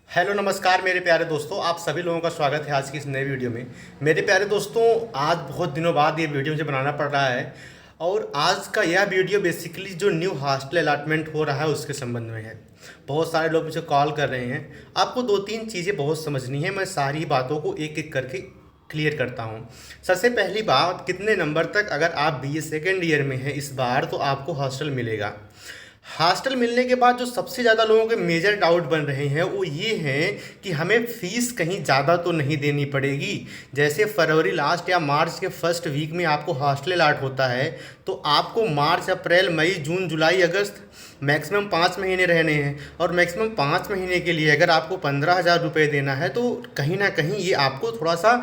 Hello नमस्कार मेरे प्यारे दोस्तों, आप सभी लोगों का स्वागत है आज की इस नई वीडियो में। मेरे प्यारे दोस्तों, आज बहुत दिनों बाद ये वीडियो मुझे बनाना पड़ रहा है और आज का यह वीडियो बेसिकली जो न्यू हॉस्टल अलॉटमेंट हो रहा है उसके संबंध में है। बहुत सारे लोग मुझे कॉल कर रहे हैं। आपको दो तीन चीज़ें बहुत समझनी है, मैं सारी बातों को एक एक करके क्लियर करता हूँ। सबसे पहली बात, कितने नंबर तक अगर आप बीए सेकेंड ईयर में हैं इस बार तो आपको हॉस्टल मिलेगा। हॉस्टल मिलने के बाद जो सबसे ज़्यादा लोगों के मेजर डाउट बन रहे हैं वो ये हैं कि हमें फ़ीस कहीं ज़्यादा तो नहीं देनी पड़ेगी। जैसे फरवरी लास्ट या मार्च के फर्स्ट वीक में आपको हॉस्टल अलॉट होता है तो आपको मार्च अप्रैल मई जून जुलाई अगस्त मैक्सिमम 5 महीने रहने हैं और मैक्सिमम 5 महीने के लिए अगर आपको 15,000 रुपये देना है तो कहीं ना कहीं ये आपको थोड़ा सा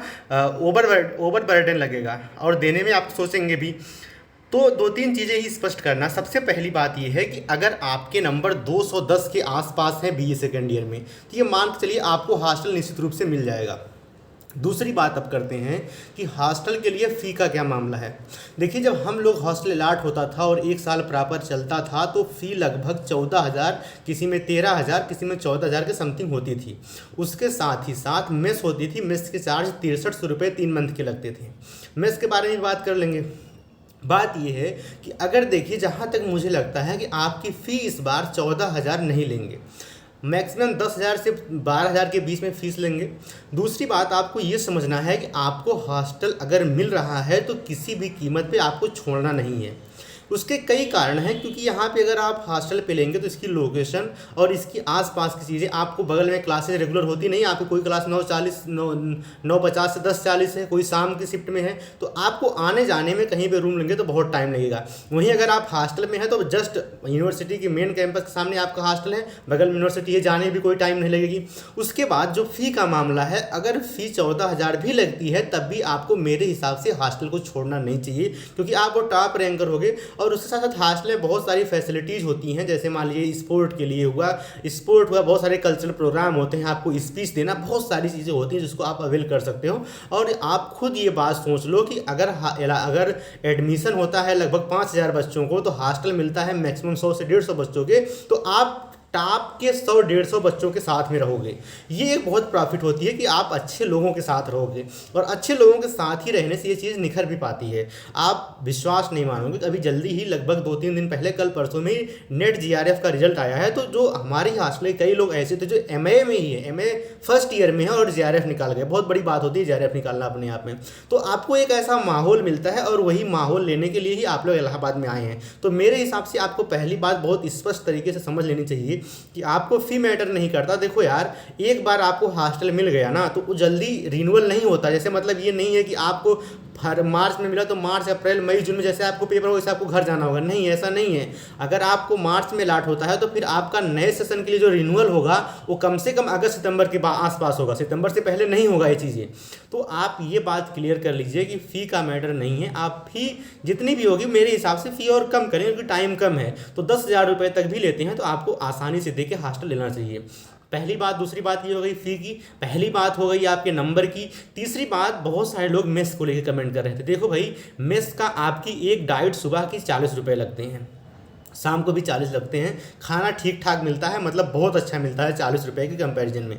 ओवर बर्डन लगेगा और देने में आप सोचेंगे भी। तो दो तीन चीज़ें ही स्पष्ट करना। सबसे पहली बात यह है कि अगर आपके नंबर 210 के आसपास हैं बीए सेकेंड ईयर में तो ये मान के चलिए आपको हॉस्टल निश्चित रूप से मिल जाएगा। दूसरी बात अब करते हैं कि हॉस्टल के लिए फ़ी का क्या मामला है। देखिए, जब हम लोग हॉस्टल अलॉट होता था और एक साल प्रॉपर चलता था तो फ़ी लगभग 14,000, किसी में 13,000, किसी में 14,000 के समथिंग होती थी। उसके साथ ही साथ मेस होती थी। मेस के चार्ज 6300 रुपये 3 मंथ के लगते थे। मेस के बारे में बात कर लेंगे। बात यह है कि अगर देखिए, जहाँ तक मुझे लगता है कि आपकी फ़ी इस बार 14,000 नहीं लेंगे, मैक्सिमम 10,000 से 12,000 के बीच में फ़ीस लेंगे। दूसरी बात, आपको ये समझना है कि आपको हॉस्टल अगर मिल रहा है तो किसी भी कीमत पे आपको छोड़ना नहीं है। उसके कई कारण हैं, क्योंकि यहाँ पे अगर आप हॉस्टल पे लेंगे तो इसकी लोकेशन और इसकी आसपास की चीज़ें, आपको बगल में क्लासेज रेगुलर होती नहीं। आपकी कोई क्लास 9:50 से 10:40 है, कोई शाम की शिफ्ट में है, तो आपको आने जाने में कहीं पे रूम लेंगे तो बहुत टाइम लगेगा। वहीं अगर आप हॉस्टल में हैं तो जस्ट यूनिवर्सिटी की मेन कैंपस के सामने आपका हॉस्टल है, बगल में यूनिवर्सिटी है, जाने भी कोई टाइम नहीं लगेगी। उसके बाद जो फ़ी का मामला है, अगर फ़ी 14,000 भी लगती है तब भी आपको मेरे हिसाब से हॉस्टल को छोड़ना नहीं चाहिए, क्योंकि आप वो टॉप रैंकर होगे। और उसके साथ साथ हॉस्टल में बहुत सारी फैसिलिटीज़ होती हैं, जैसे मान लीजिए स्पोर्ट के लिए हुआ, बहुत सारे कल्चरल प्रोग्राम होते हैं, आपको स्पीच देना, बहुत सारी चीज़ें होती हैं जिसको आप अवेल कर सकते हो। और आप खुद ये बात सोच लो कि अगर एडमिशन होता है लगभग 5,000 बच्चों को तो हॉस्टल मिलता है मैक्सिमम 100 से 150 बच्चों के, तो आप टॉप के 100-150 बच्चों के साथ में रहोगे। ये एक बहुत प्रॉफिट होती है कि आप अच्छे लोगों के साथ रहोगे और अच्छे लोगों के साथ ही रहने से ये चीज़ निखर भी पाती है। आप विश्वास नहीं मानोगे, अभी जल्दी ही लगभग 2-3 दिन पहले, कल परसों में नेट जीआरएफ का रिजल्ट आया है। तो जो हमारे हॉस्टल के कई लोग ऐसे थे जो एमए में ही है, एमए फर्स्ट ईयर में है और जीआरएफ निकाल गए। बहुत बड़ी बात होती है जीआरएफ निकालना अपने आप में। तो आपको एक ऐसा माहौल मिलता है और वही माहौल लेने के लिए ही आप लोग इलाहाबाद में आए हैं। तो मेरे हिसाब से आपको पहली बात बहुत स्पष्ट तरीके से समझ लेनी चाहिए कि आपको फ़ी मैटर नहीं करता। देखो यार, एक बार आपको हॉस्टल मिल गया ना तो वो जल्दी रिन्यूअल नहीं होता। जैसे मतलब ये नहीं है कि आपको हर मार्च में मिला तो मार्च अप्रैल मई जून में जैसे आपको पेपर हो वैसे आपको घर जाना होगा, नहीं, ऐसा नहीं है। अगर आपको मार्च में अलॉट होता है तो फिर आपका नए सेशन के लिए जो रिन्यूअल होगा वो कम से कम अगस्त सितंबर के आसपास होगा, सितंबर से पहले नहीं होगा ये चीज़ें। तो आप ये बात क्लियर कर लीजिए कि फ़ी का मैटर नहीं है। आप फ़ी जितनी भी होगी मेरे हिसाब से फ़ी और कम करें, क्योंकि टाइम कम है। तो 10,000 रुपये तक भी लेते हैं तो आपको आसानी से दे के हॉस्टल लेना चाहिए। पहली बात। दूसरी बात ये हो गई फ़ी की। पहली बात हो गई आपके नंबर की। तीसरी बात, बहुत सारे लोग मेस को लेकर कमेंट कर रहे थे। देखो भाई, मेस का आपकी एक डाइट सुबह की 40 रुपये लगते हैं, शाम को भी 40 लगते हैं। खाना ठीक ठाक मिलता है, मतलब बहुत अच्छा मिलता है 40 रुपये के कंपैरिजन में।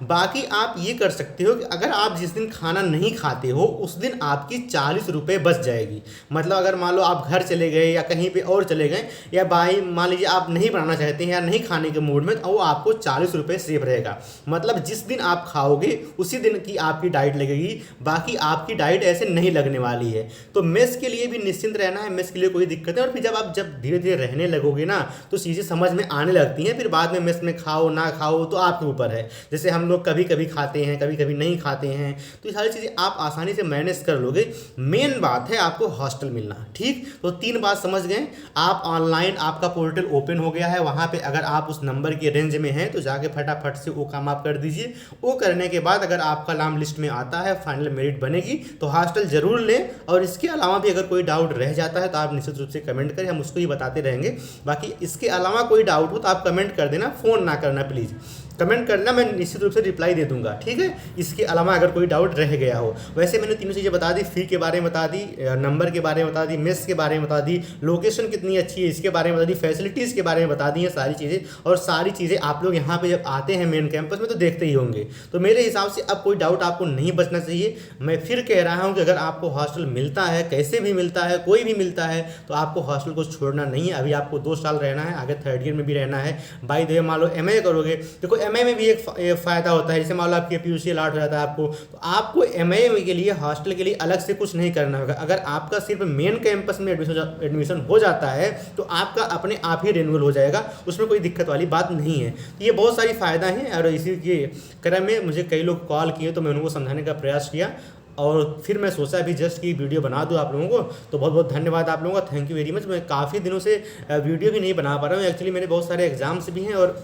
बाकी आप ये कर सकते हो कि अगर आप जिस दिन खाना नहीं खाते हो उस दिन आपकी 40 रुपये बच जाएगी। मतलब अगर मान लो आप घर चले गए या कहीं पे और चले गए, या भाई मान लीजिए आप नहीं बनाना चाहते हैं या नहीं खाने के मूड में, तो वो आपको 40 रुपये सेव रहेगा। मतलब जिस दिन आप खाओगे उसी दिन की आपकी डाइट लगेगी, बाकी आपकी डाइट ऐसे नहीं लगने वाली है। तो मेस के लिए भी निश्चिंत रहना है, मेस के लिए कोई दिक्कत है। और फिर जब धीरे धीरे रहने लगोगे ना तो चीज़ें समझ में आने लगती हैं। फिर बाद में मेस में खाओ ना खाओ तो आपके ऊपर है। जैसे हम लोग कभी कभी खाते हैं, कभी कभी नहीं खाते हैं, तो ये सारी चीज़ें आप आसानी से मैनेज कर लोगे। मेन बात है आपको हॉस्टल मिलना। ठीक, तो 3 बात समझ गए आप। ऑनलाइन आपका पोर्टल ओपन हो गया है, वहाँ पे अगर आप उस नंबर के रेंज में हैं तो जाके फटाफट से वो काम आप कर दीजिए। वो करने के बाद अगर आपका नाम लिस्ट में आता है, फाइनल मेरिट बनेगी तो हॉस्टल ज़रूर लें। और इसके अलावा भी अगर कोई डाउट रह जाता है तो आप निश्चित रूप से कमेंट करें, हम उसको ही बताते रहेंगे। बाकी इसके अलावा कोई डाउट हो तो आप कमेंट कर देना, फ़ोन ना करना प्लीज़। कमेंट करना, मैं निश्चित रूप से रिप्लाई दे दूंगा, ठीक है। इसके अलावा अगर कोई डाउट रह गया हो, वैसे मैंने तीनों चीज़ें बता दी, फ़ी के बारे में बता दी, नंबर के बारे में बता दी, मेस के बारे में बता दी, लोकेशन कितनी अच्छी है इसके बारे में बता दी, फैसिलिटीज़ के बारे में बता दी हैं सारी चीज़ें। और सारी चीज़ें आप लोग यहाँ पे जब आते हैं मेन कैंपस में तो देखते ही होंगे। तो मेरे हिसाब से अब कोई डाउट आपको नहीं बचना चाहिए। मैं फिर कह रहा हूँ कि अगर आपको हॉस्टल मिलता है, कैसे भी मिलता है, कोई भी मिलता है, तो आपको हॉस्टल को छोड़ना नहीं है। अभी आपको 2 साल रहना है, आगे 3rd ईयर में भी रहना है। बाय द वे मान लो MA करोगे, देखो MA में भी एक फ़ायदा होता है, जैसे मान लो आपकी PUC अलॉट हो जाता है आपको, तो आपको MA के लिए हॉस्टल के लिए अलग से कुछ नहीं करना होगा। अगर आपका सिर्फ मेन कैंपस में एडमिशन हो जाता है तो आपका अपने आप ही रिन्यूअल हो जाएगा, उसमें कोई दिक्कत वाली बात नहीं है। तो ये बहुत सारी फ़ायदा हैं। और इसी के क्रम में मुझे कई लोग कॉल किए तो मैं उनको समझाने का प्रयास किया, और फिर मैं सोचा अभी जस्ट कि वीडियो बना दूँ आप लोगों को। तो बहुत बहुत धन्यवाद आप लोगों का, थैंक यू वेरी मच। मैं काफ़ी दिनों से वीडियो भी नहीं बना पा रहा हूँ, एक्चुअली मेरे बहुत सारे एग्जाम्स भी हैं, और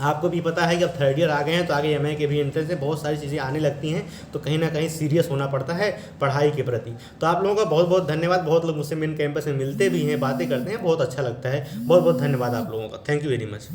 आपको भी पता है कि अब 3rd ईयर आ गए हैं तो आगे MA के भी एंट्रेंस है, बहुत सारी चीज़ें आने लगती हैं, तो कहीं ना कहीं सीरियस होना पड़ता है पढ़ाई के प्रति। तो आप लोगों का बहुत बहुत धन्यवाद। बहुत लोग मुझसे मेन कैंपस में मिलते भी हैं, बातें करते हैं, बहुत अच्छा लगता है। बहुत बहुत धन्यवाद आप लोगों का, थैंक यू वेरी मच।